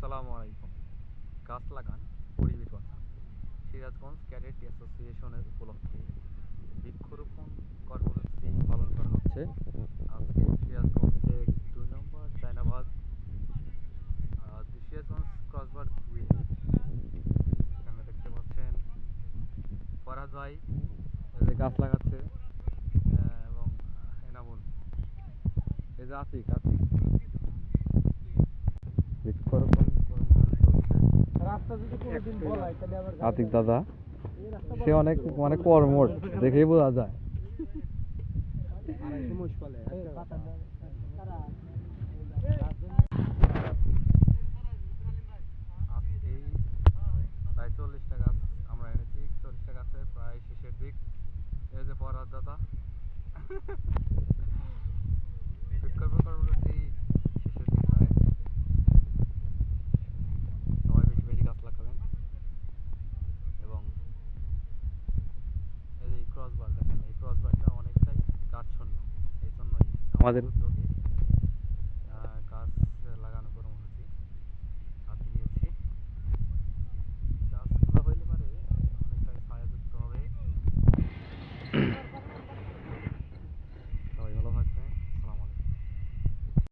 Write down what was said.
আসসালামু আলাইকুম। গাছ লাগান, পরিবেশ বাঁচান। সিরাজগঞ্জ ক্যাডেট অ্যাসোসিয়েশনের উপলক্ষে বৃক্ষরোপণ কর্মসূচি পালন করা হচ্ছে। আজকে সিরাজগঞ্জে 2 নম্বর চায়নাবাদ, সিরাজগঞ্জ ক্রসবার 2 এখানে দেখতে পাচ্ছেন ফরাজ ভাই এই যে গাছ লাগাচ্ছে, এবং এনামুল, এই যে আতিক আতিক বৃক্ষরোপণ কর্মসূচি চলছে। আতিক দাদা সে অনেক মানে কর্মঠ, দেখেই বোঝা যায়। আজকেই প্রায় 40টা গাছ আমরা এনেছি, 40টা গাছের প্রায় শেষের দিক। এই যে ফরহাদ দাদা বৃক্ষরোপণ কর্মসূচি শেষের দিক প্রায়। সবাই বেশি বেশি গাছ লাগাবেন। এবং এই যে ক্রসবার দেখেন, এই ক্রসবারটা অনেকটাই গাছশূন্য, এই জন্যই আমাদের